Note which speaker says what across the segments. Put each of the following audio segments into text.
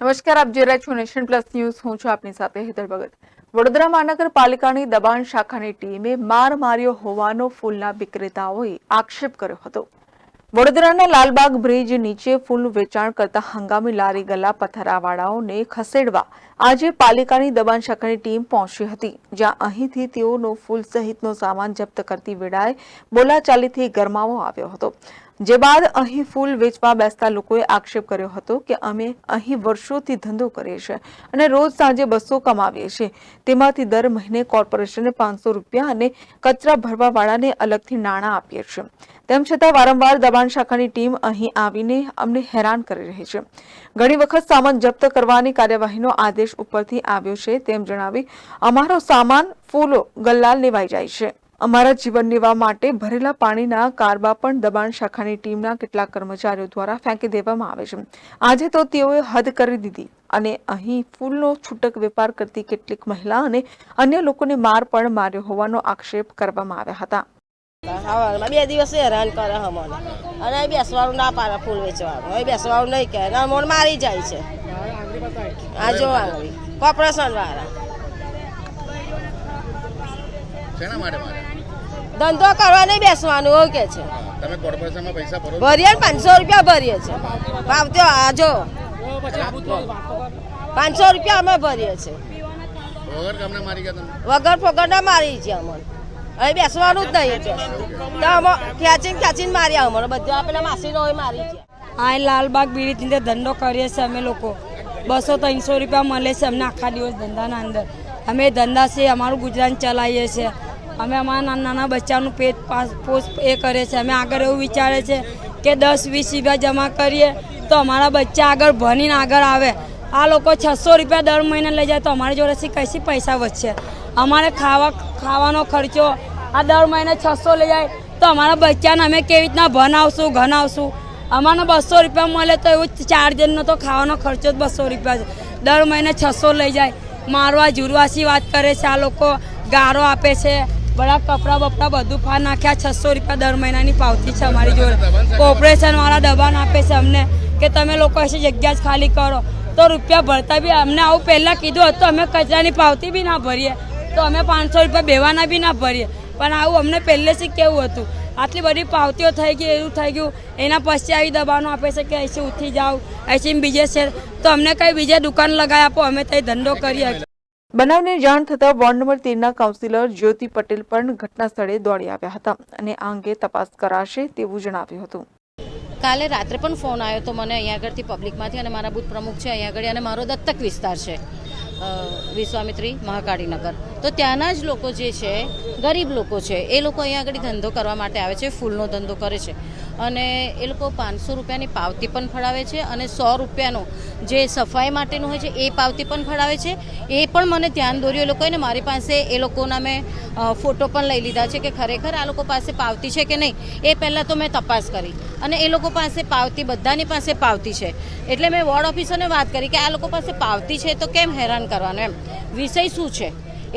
Speaker 1: નમસ્કાર, આપ જોઈ રહ્યા છો નેશન પ્લસ ન્યૂઝ. હું છું આપની સાથે હેતલ ભગત. વડોદરા મહાનગરપાલિકાની દબાણ શાખાની ટીમે માર માર્યો હોવાનો ફૂલના વિક્રેતાઓએ આક્ષેપ કર્યો હતો. વડોદરાના લાલબાગ બ્રિજ નીચે ફૂલનું વેચાણ કરતા હંગામી લારી ગલ્લા પથરાવાળાઓને ખસેડવા આજે પાલિકાની દબાણ શાખાની ટીમ પહોંચી હતી, જ્યાં અહીંથી તેઓનો ફૂલ સહિતનો સામાન જપ્ત કરતી વેળાએ બોલાચાલીથી ગરમાવો આવ્યો હતો. જે બાદ અહીં ફૂલ વેચવા બેસતા લોકોએ આક્ષેપ કર્યો હતો કે અમે અહીં વર્ષોથી ધંધો કરીએ છીએ અને રોજ સાંજે 200 કમાવીએ છીએ, તેમાંથી દર મહિને કોર્પોરેશનને 500 રૂપિયા અને કચરા ભરવાવાળાને અલગથી નાણાં આપીએ છીએ. તેમ છતાં વારંવાર દબાણ શાખાની ટીમ અહીં આવીને અમને હેરાન કરી રહી છે. ઘણી વખત સામાન જપ્ત કરવાની કાર્યવાહીનો આદેશ ઉપરથી આવ્યો છે તેમ જણાવી અમારો સામાન ફૂલો ગલ્લા લેવાઈ જાય છે. અમારા જીવન નિર્વાહ માટે ભરેલા પાણીના કારબા પણ દબાણ શાખાની ટીમના કેટલાક કર્મચારીઓ દ્વારા ફેંકી દેવામાં આવે છે. આજે તો તેઓએ હદ કરી દીધી અને અહીં ફૂલનો છૂટક વેપાર કરતી કેટલીક મહિલા અને અન્ય લોકોને માર પણ માર્યો હોવાનો આક્ષેપ કરવામાં આવ્યા હતા.
Speaker 2: બે દિવસે હેરાન કરે અમને અને બેસવાનું ના પાડે ફૂલ વેચવાનું. હવે બેસવાનું નહીં કહે અમને મારી જાય છે. આ જો કોર્પોરેશન વાળા ધંધો કરવા નહીં બેસવાનું એવું કે છે.
Speaker 3: તમે કોર્પોરેશનમાં પૈસા ભરો?
Speaker 2: ભરીએ 500 રૂપિયા ભરીએ છીએ. ભાવતો આજો 500 રૂપિયા અમે ભરીએ છીએ.
Speaker 3: વગર કામના મારી ગયા તમે?
Speaker 2: વગર ફોગરના મારી છે અમને. હવે બેસવાનું જ નહીં તો અમે ખેંચીને માર્યા અમને બધા પેલા માસીનો હોય મારી છે.
Speaker 4: આ લાલબાગ બ્રિજ ની ધંધો કરીએ છીએ અમે લોકો. 200-300 રૂપિયા મળે છે અમને આખા દિવસ ધંધાના અંદર. અમે ધંધા છે અમારું ગુજરાન ચલાવીએ છીએ. અમે અમારા નાના બચ્ચાનું પેટ પોષ એ કરે છે. અમે આગળ એવું વિચારે છે કે 10-20 રૂપિયા જમા કરીએ તો અમારા બચ્ચા આગળ ભણીને આગળ આવે. આ લોકો 600 રૂપિયા દર મહિને લઈ જાય તો અમારી જોડેથી કઈથી પૈસા વધશે? અમારે ખાવાનો ખર્ચો આ દર મહિને 600 લઈ જાય તો અમારા બચ્ચાને અમે કેવી રીતના ભણાવશું ઘણાવશું? અમારે 200 રૂપિયા મળે તો એવું 4 જણનો તો ખાવાનો ખર્ચો જ 200 રૂપિયા છે. દર મહિને 600 લઈ જાય. મારવા જુરવાસી વાત કરે છે. આ લોકો ગારો આપે છે. બધા કપડાં બપડા બધું ફા નાખ્યા. 600 રૂપિયા દર મહિનાની પાવતી છે અમારી જોડે. કોર્પોરેશન વાળા દબાણ આપે છે અમને કે તમે લોકો એસી જગ્યા જ ખાલી કરો તો રૂપિયા ભરતા બી અમને આવું પહેલાં કીધું હતું અમે કચરાની પાવતી બી ના ભરીએ તો અમે 500 રૂપિયા બેવાના બી ના ભરીએ. પણ આવું અમને પહેલેથી કેવું હતું? આટલી બધી પાવતીઓ થઈ ગઈ એવું થઈ ગયું. એના પછી આવી દબાણો આપે છે કે અહીંથી ઉઠી જાઓ અહીંથી બીજે છે તો અમને કંઈ બીજે દુકાન લગાવી આપો અમે ત્યાં ધંધો કરીએ.
Speaker 1: બનાવની જાણ થતાં વોર્ડ નંબર 13ના કાઉન્સિલર જ્યોતિ પટેલ પણ ઘટના સ્થળે દોડી આવ્યા હતા અને આ અંગે તપાસ કરાશે તેવું જણાવ્યું હતું.
Speaker 5: કાલે રાત્રે પણ ફોન આવ્યો તો મને અહીંયા આગળથી પબ્લિકમાંથી અને મારા બૂથ પ્રમુખ છે અહીંયા આગળ અને મારો દત્તક વિસ્તાર છે વિશ્વામિત્રી મહાકાળીનગર. તો ત્યાંના જ લોકો જે છે ગરીબ લોકો છે એ લોકો અહીંયા આગળ ધંધો કરવા માટે આવે છે. ફૂલનો ધંધો કરે છે અને એ લોકો 500 રૂપિયાની પાવતી પણ ફળાવે છે અને 100 રૂપિયાનો જે સફાઈ માટેનું હોય છે એ પાવતી પણ ફળાવે છે. એ પણ મને ધ્યાન દોર્યું એ લોકોએ ને મારી પાસે એ લોકોના મેં ફોટો પણ લઈ લીધા છે કે ખરેખર આ લોકો પાસે પાવતી છે કે નહીં. એ પહેલાં તો મેં તપાસ કરી અને એ લોકો પાસે પાવતી બધાની પાસે પાવતી છે. એટલે મેં વોર્ડ ઓફિસરને વાત કરી કે આ લોકો પાસે પાવતી છે તો કેમ હેરાન કરવાનું, એમ વિષય શું છે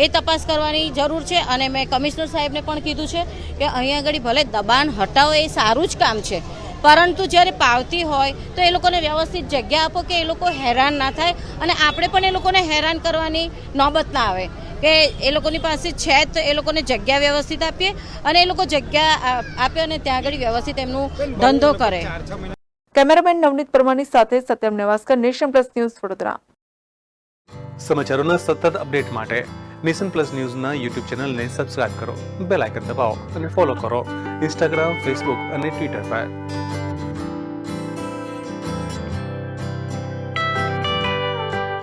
Speaker 5: એ તપાસ કરવાની જરૂર છે. અને મેં કમિશનર સાહેબને પણ કીધું છે કે અહીંયા આગળ ભલે દબાણ હટાવો એ સારું જ કામ છે, પરંતુ જ્યારે પાવતી હોય તો એ લોકોને વ્યવસ્થિત જગ્યા આપો કે એ લોકો હેરાન ના થાય અને આપણે પણ એ લોકોને હેરાન કરવાની નોબત ના આવે કે એ લોકોની પાસે છે તો એ લોકોને જગ્યા વ્યવસ્થિત આપીએ અને એ લોકો જગ્યા આપે અને ત્યાં આગળ વ્યવસ્થિત એમનું ધંધો કરે.
Speaker 1: કેમેરામેન નવનીત પરમાની સાથે Satyam Nevaskar, Nation Plus News, Vadodara.
Speaker 6: સમાચારોના સતત અપડેટ માટે નેશન પ્લસ ન્યૂઝના યુટ્યુબ ચેનલને સબસ્ક્રાઇબ કરો, બેલ આઇકન દબાવો અને ફોલો કરો ઇન્સ્ટાગ્રામ, ફેસબુક અને ટ્વિટર પર.